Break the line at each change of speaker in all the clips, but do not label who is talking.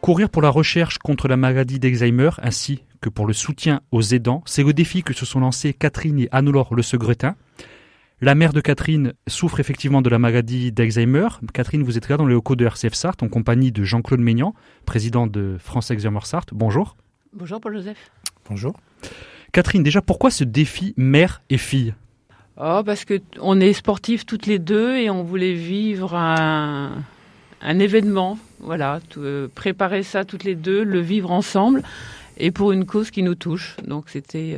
Courir pour la recherche contre la maladie d'Alzheimer ainsi que pour le soutien aux aidants, c'est le défi que se sont lancés Catherine et Anne-Laure Le Segretin. La mère de Catherine souffre effectivement de la maladie d'Alzheimer. Catherine, vous êtes là dans les locaux de RCF Sarthe en compagnie de Jean-Claude Maignan, président de France Alzheimer Sarthe. Bonjour.
Bonjour Paul-Joseph.
Bonjour.
Catherine, déjà pourquoi ce défi mère et fille ?
Parce qu'on est sportifs toutes les deux et on voulait vivre un événement, voilà, préparer ça toutes les deux, le vivre ensemble et pour une cause qui nous touche. Donc c'était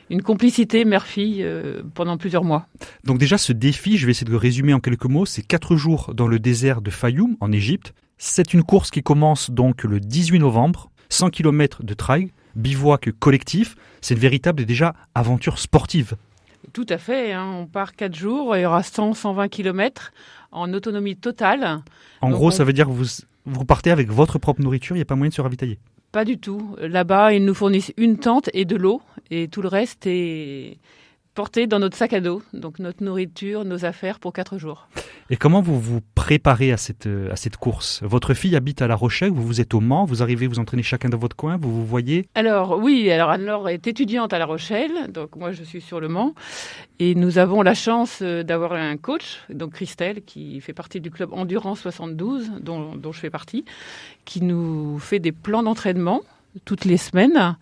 une complicité mère-fille pendant plusieurs mois.
Donc déjà ce défi, je vais essayer de le résumer en quelques mots, c'est 4 jours dans le désert de Fayoum en Égypte. C'est une course qui commence donc le 18 novembre, 100 km de trail, bivouac collectif, c'est une véritable déjà aventure sportive.
Tout à fait, hein. On part 4 jours, il y aura 100-120 km en autonomie totale.
En gros, ça veut dire que vous partez avec votre propre nourriture, il n'y a pas moyen de se ravitailler?
Pas du tout. Là-bas, ils nous fournissent une tente et de l'eau, et tout le reste est porté dans notre sac à dos. Donc notre nourriture, nos affaires pour 4 jours.
Et comment vous vous préparez à cette course? Votre fille habite à La Rochelle, vous êtes au Mans, vous arrivez vous entraîner chacun dans votre coin, vous voyez?
Alors oui, Anne-Laure est étudiante à La Rochelle, donc moi je suis sur le Mans. Et nous avons la chance d'avoir un coach, donc Christelle, qui fait partie du club Endurance 72, dont je fais partie, qui nous fait des plans d'entraînement toutes les semaines.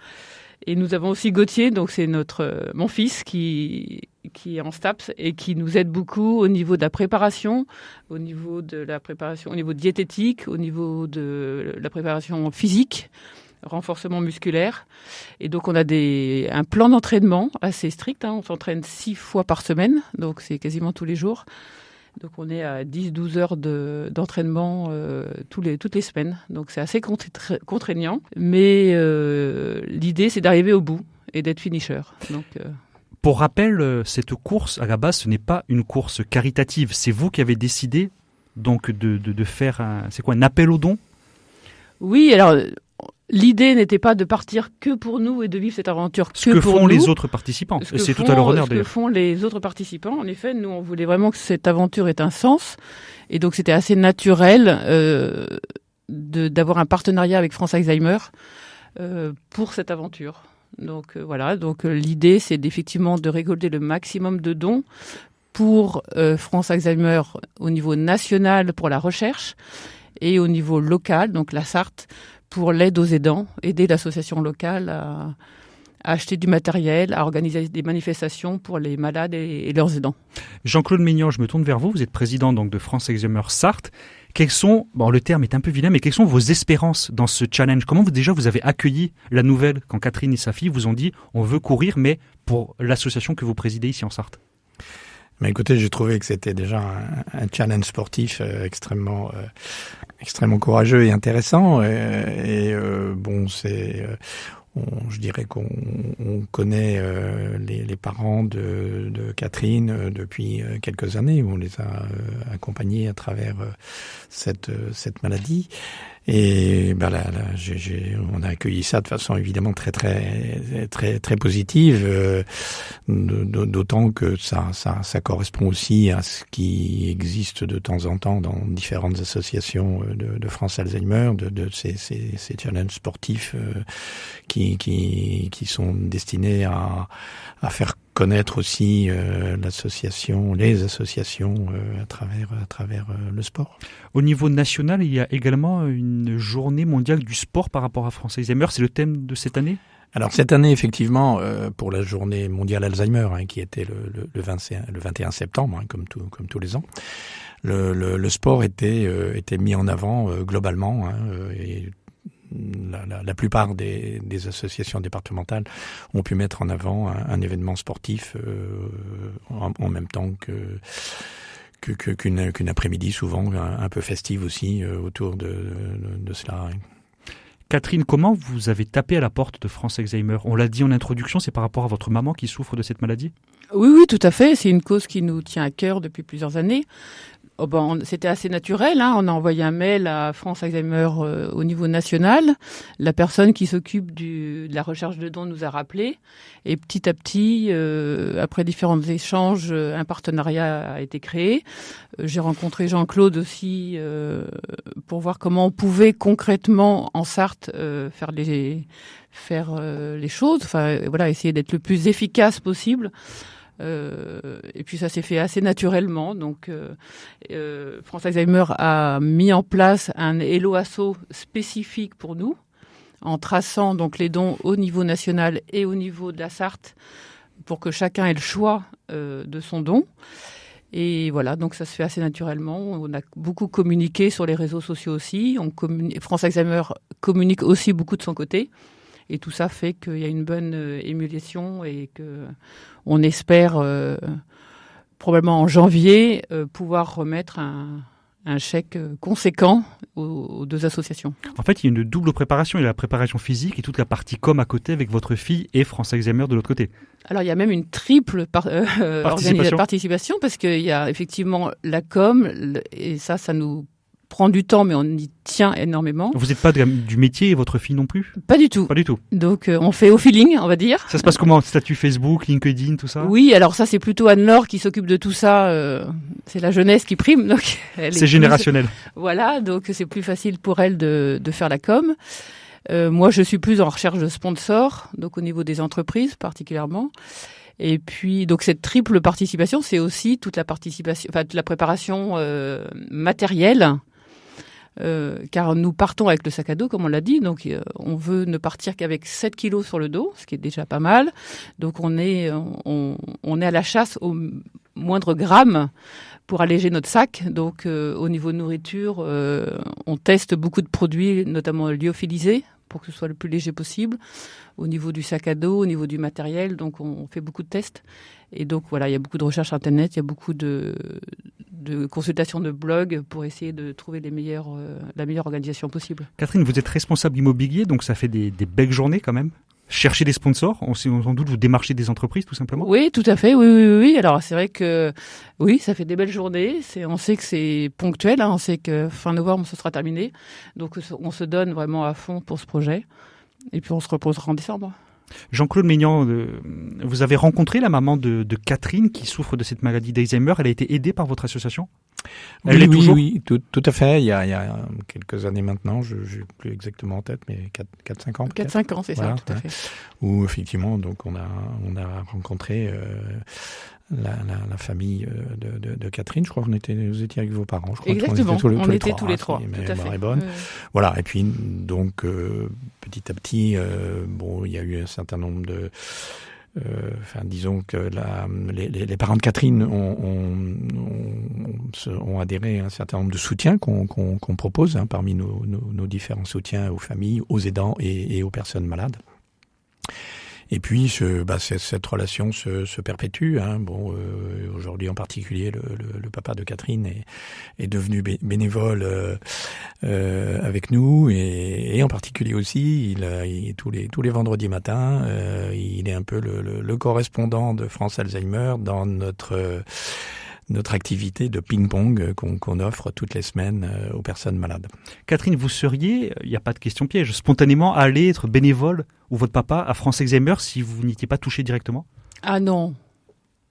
Et nous avons aussi Gauthier, donc c'est mon fils qui est en STAPS et qui nous aide beaucoup au niveau de la préparation, au niveau diététique, au niveau de la préparation physique, renforcement musculaire. Et donc on a un plan d'entraînement assez strict, hein. On s'entraîne 6 fois par semaine, donc c'est quasiment tous les jours. Donc on est à 10-12 heures d'entraînement toutes les semaines. Donc c'est assez contraignant. Mais l'idée, c'est d'arriver au bout et d'être finisher.
Pour rappel, cette course, à la base, ce n'est pas une course caritative. C'est vous qui avez décidé donc de faire un appel aux dons?
Oui, alors l'idée n'était pas de partir que pour nous et de vivre cette aventure que pour nous.
Ce que font les autres parparticipants. C'est tout à leur honneur d'ailleurs.
Ce que font les autres participants. En effet, nous, on voulait vraiment que cette aventure ait un sens. Et donc, c'était assez naturel d'avoir un partenariat avec France Alzheimer pour cette aventure. Donc, voilà. Donc, l'idée, c'est effectivement de récolter le maximum de dons pour France Alzheimer au niveau national pour la recherche et au niveau local, donc la Sarthe, pour l'aide aux aidants, aider l'association locale à acheter du matériel, à organiser des manifestations pour les malades et leurs aidants.
Jean-Claude Maignan, je me tourne vers vous. Vous êtes président donc de France Alzheimer Sarthe. Quels sont, le terme est un peu vilain, mais quelles sont vos espérances dans ce challenge? Comment vous avez accueilli la nouvelle quand Catherine et sa fille vous ont dit on veut courir, mais pour l'association que vous présidez ici en Sarthe?
Mais écoutez, j'ai trouvé que c'était déjà un challenge sportif extrêmement courageux et intéressant. Je dirais qu'on connaît les parents de Catherine depuis quelques années. On les a accompagnés à travers cette maladie. Et on a accueilli ça de façon évidemment très positive, d'autant que ça correspond aussi à ce qui existe de temps en temps dans différentes associations de France Alzheimer, de ces challenges sportifs qui sont destinés à faire connaître aussi les associations à travers le sport.
Au niveau national, il y a également une journée mondiale du sport par rapport à France Alzheimer. C'est le thème de cette année?
Alors cette année, effectivement, pour la journée mondiale Alzheimer, qui était le 21 septembre, comme tous les ans, le sport était mis en avant globalement, et la plupart des associations départementales ont pu mettre en avant un événement sportif en même temps qu'une après-midi, souvent un peu festive aussi autour de cela.
Catherine, comment vous avez tapé à la porte de France Alzheimer? On l'a dit en introduction, c'est par rapport à votre maman qui souffre de cette maladie?
Oui, tout à fait. C'est une cause qui nous tient à cœur depuis plusieurs années. C'était assez naturel. On a envoyé un mail à France Alzheimer au niveau national. La personne qui s'occupe de la recherche de dons nous a rappelé. Et petit à petit, après différents échanges, un partenariat a été créé. J'ai rencontré Jean-Claude aussi pour voir comment on pouvait concrètement en Sarthe faire les choses. Enfin, voilà, essayer d'être le plus efficace possible. Et puis ça s'est fait assez naturellement. Donc, France Alzheimer a mis en place un Hello Asso spécifique pour nous, en traçant donc les dons au niveau national et au niveau de la Sarthe, pour que chacun ait le choix de son don. Et voilà, donc ça se fait assez naturellement. On a beaucoup communiqué sur les réseaux sociaux aussi. France Alzheimer communique aussi beaucoup de son côté. Et tout ça fait qu'il y a une bonne émulation et qu'on espère probablement en janvier pouvoir remettre un chèque conséquent aux deux associations.
En fait, il y a une double préparation. Il y a la préparation physique et toute la partie com à côté avec votre fille et France Alzheimer de l'autre côté.
Alors, il y a même une triple participation parce qu'il y a effectivement la com et ça nous prend du temps, mais on y tient énormément.
Vous n'êtes pas du métier et votre fille non plus ?
Pas du tout.
Pas du tout.
Donc, on fait au feeling, on va dire.
Ça se passe comment ? Statut Facebook, LinkedIn, tout ça ?
Oui, alors ça, c'est plutôt Anne-Laure qui s'occupe de tout ça. C'est la jeunesse qui prime. Donc
c'est générationnel.
Voilà, donc c'est plus facile pour elle de faire la com. Moi, je suis plus en recherche de sponsors, donc au niveau des entreprises particulièrement. Et puis, donc cette triple participation, c'est aussi toute la préparation matérielle. Car nous partons avec le sac à dos, comme on l'a dit, donc on veut ne partir qu'avec 7 kilos sur le dos, ce qui est déjà pas mal. Donc on est à la chasse au moindre gramme pour alléger notre sac. Donc au niveau de nourriture, on teste beaucoup de produits, notamment lyophilisés, pour que ce soit le plus léger possible. Au niveau du sac à dos, au niveau du matériel, donc on fait beaucoup de tests. Et donc voilà, il y a beaucoup de recherches internet, il y a beaucoup de consultations de blogs pour essayer de trouver la meilleure organisation possible.
Catherine, vous êtes responsable immobilier, donc ça fait des belles journées quand même. Chercher des sponsors, on sans doute vous démarchez des entreprises tout simplement.
Oui, tout à fait, oui. Alors c'est vrai que oui, ça fait des belles journées. On sait que c'est ponctuel, on sait que fin novembre ce sera terminé, donc on se donne vraiment à fond pour ce projet, et puis on se reposera en décembre.
Jean-Claude Maignan, vous avez rencontré la maman de Catherine qui souffre de cette maladie d'Alzheimer. Elle a été aidée par votre association ?
Oui, tout à fait. Il y a quelques années maintenant, je n'ai plus exactement en tête, mais 4-5 ans.
4-5 ans, c'est voilà, ça, tout à fait.
Où effectivement, donc on a rencontré la famille de Catherine. Je crois que vous étiez avec vos parents. Je crois
exactement,
on était
tous les trois.
Tout à fait. Bonne. Voilà. Et puis donc petit à petit, il y a eu un certain nombre de disons que les parents de Catherine ont adhéré à un certain nombre de soutiens qu'on propose parmi nos différents soutiens aux familles, aux aidants et aux personnes malades. Et puis cette relation se perpétue. Aujourd'hui en particulier, le papa de Catherine est devenu bénévole avec nous et en particulier aussi, il tous les vendredis matins, il est un peu le correspondant de France Alzheimer dans notre activité de ping-pong qu'on offre toutes les semaines aux personnes malades.
Catherine, vous seriez, il n'y a pas de question piège, spontanément aller être bénévole ou votre papa à France Alzheimer si vous n'étiez pas touché directement ?
Ah non.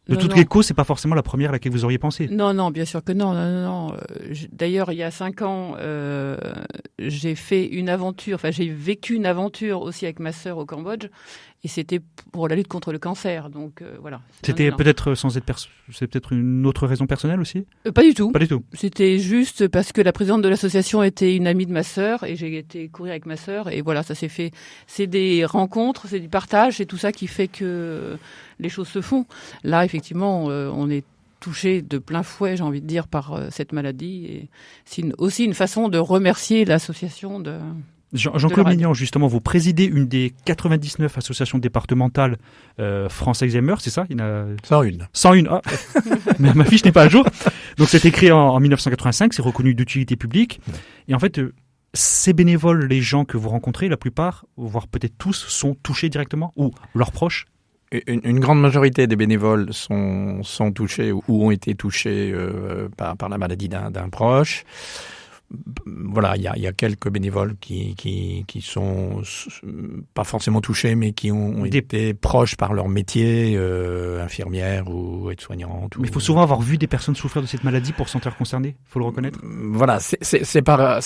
De toutes les causes, c'est pas forcément la première à laquelle vous auriez pensé.
Non, bien sûr que non. D'ailleurs, il y a 5 ans, j'ai vécu une aventure aussi avec ma sœur au Cambodge, et c'était pour la lutte contre le cancer. Donc voilà.
C'était peut-être c'est peut-être une autre raison personnelle aussi ?
Pas du tout.
Pas du tout.
C'était juste parce que la présidente de l'association était une amie de ma sœur, et j'ai été courir avec ma sœur, et voilà, ça s'est fait. C'est des rencontres, c'est du partage, c'est tout ça qui fait que les choses se font. Là, effectivement, on est touché de plein fouet, j'ai envie de dire, par cette maladie. Et c'est aussi une façon de remercier l'association de...
Jean-Claude Maignan, justement, vous présidez une des 99 associations départementales France Alzheimer, c'est ça ? Il y en a 101. Ah. Mais ma fiche n'est pas à jour. Donc c'était créé en 1985, c'est reconnu d'utilité publique. Et en fait, ces bénévoles, les gens que vous rencontrez, la plupart, voire peut-être tous, sont touchés directement, ou leurs proches ?
une grande majorité des bénévoles sont touchés ou ont été touchés par la maladie d'un proche. Voilà, il y a quelques bénévoles qui sont pas forcément touchés, mais qui ont été proches par leur métier, infirmières ou aides-soignantes.
Mais il faut souvent avoir vu des personnes souffrir de cette maladie pour se sentir concerné, faut le reconnaître.
Voilà, c'est pas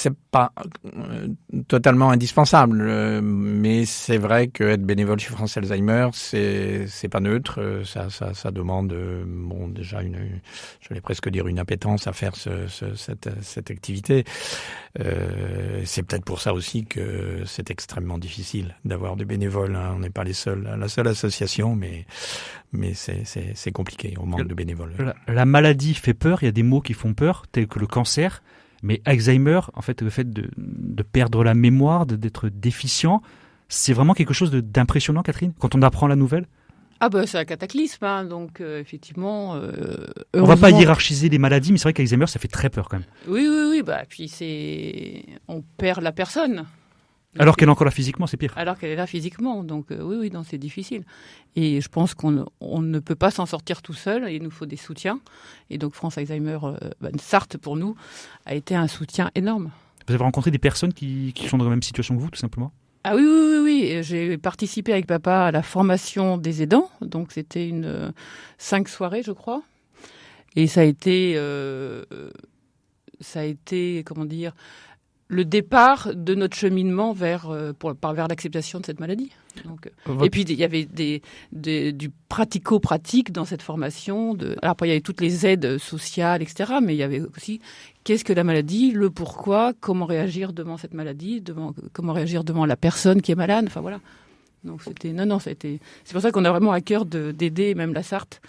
totalement indispensable, mais c'est vrai que être bénévole chez France Alzheimer, c'est pas neutre. Ça demande, déjà j'allais presque dire une appétence à faire cette activité. C'est peut-être pour ça aussi que c'est extrêmement difficile d'avoir des bénévoles. Hein. On n'est pas la seule association, mais c'est compliqué. On manque de bénévoles.
La maladie fait peur. Il y a des mots qui font peur, tels que le cancer. Mais Alzheimer, en fait, le fait de perdre la mémoire, d'être déficient, c'est vraiment quelque chose d'impressionnant, Catherine, quand on apprend la nouvelle.
Ah bah c'est un cataclysme, hein, donc effectivement.
On va pas hiérarchiser les maladies, mais c'est vrai qu'Alzheimer ça fait très peur quand même.
Oui, bah puis on perd la personne.
Alors qu'elle est encore là physiquement, c'est pire.
Alors qu'elle est là physiquement, donc oui, donc c'est difficile. Et je pense qu'on ne peut pas s'en sortir tout seul, il nous faut des soutiens. Et donc France Alzheimer, Sarthe pour nous, a été un soutien énorme.
Vous avez rencontré des personnes qui sont dans la même situation que vous, tout simplement ?
Ah oui. J'ai participé avec papa à la formation des aidants. Donc, c'était 5 soirées, je crois. Et ça a été, comment dire, le départ de notre cheminement vers l'acceptation de cette maladie. Donc, et puis, il y avait du pratico-pratique dans cette formation. Alors, après, il y avait toutes les aides sociales, etc. Mais il y avait aussi qu'est-ce que la maladie, le pourquoi, comment réagir devant cette maladie, comment réagir devant la personne qui est malade. Enfin, voilà. Donc, c'est pour ça qu'on a vraiment à cœur d'aider même la Sarthe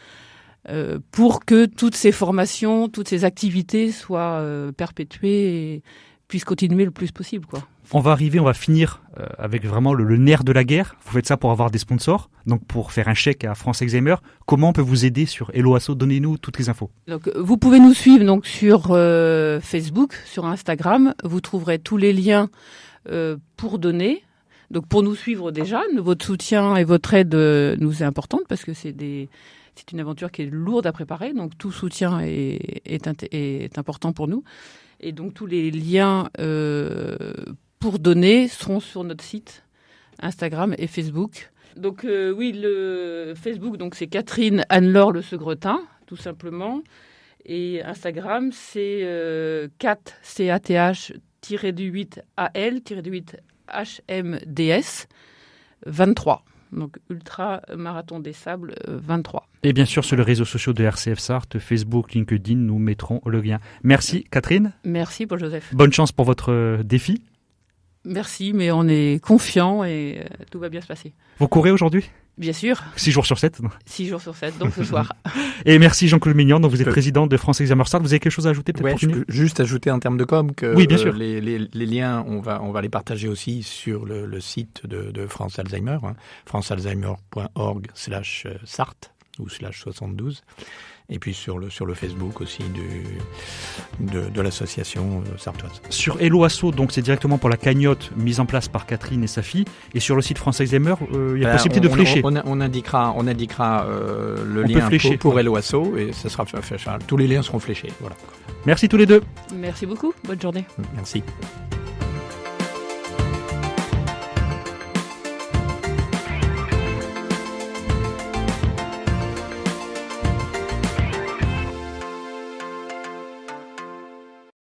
pour que toutes ces formations, toutes ces activités soient perpétuées et puissent continuer le plus possible, quoi.
On va finir avec vraiment le nerf de la guerre. Vous faites ça pour avoir des sponsors, donc pour faire un chèque à France Alzheimer. Comment on peut vous aider sur Hello Asso ? Donnez-nous toutes les infos. Donc,
vous pouvez nous suivre donc, sur Facebook, sur Instagram. Vous trouverez tous les liens pour donner. Donc pour nous suivre déjà, votre soutien et votre aide nous est importante parce que c'est une aventure qui est lourde à préparer. Donc tout soutien est important pour nous. Et donc tous les liens pour donner seront sur notre site Instagram et Facebook. Donc le Facebook, donc c'est Catherine Anne-Laure Le Segretin, tout simplement. Et Instagram, c'est CATH-8AL-HMDS 23. Donc Ultra Marathon des Sables 23.
Et bien sûr, sur les réseaux sociaux de RCF Sarthe, Facebook, LinkedIn, nous mettrons le lien. Merci Catherine.
Merci Paul Joseph.
Bonne chance pour votre défi.
Merci, mais on est confiants et tout va bien se passer.
Vous courez aujourd'hui ?
Bien sûr.
6 jours sur 7.
6 jours sur 7, donc ce soir.
Et merci Jean-Claude Mignon, donc vous êtes président de France Alzheimer Sarthe. Vous avez quelque chose à ajouter peut-être pour
finir ? Juste ajouter en termes de com que
oui, bien sûr.
Les liens, on va les partager aussi sur le site de France Alzheimer, hein, francealzheimer.org/Sarthe ou /72. Et puis sur le Facebook aussi de l'association sartoise.
Sur Hello Asso, donc c'est directement pour la cagnotte mise en place par Catherine et sa fille. Et sur le site France Alzheimer, il y a possibilité de flécher.
On indiquera le lien pour Hello Asso et ça sera tous les liens seront fléchés. Voilà.
Merci tous les deux.
Merci beaucoup. Bonne journée.
Merci.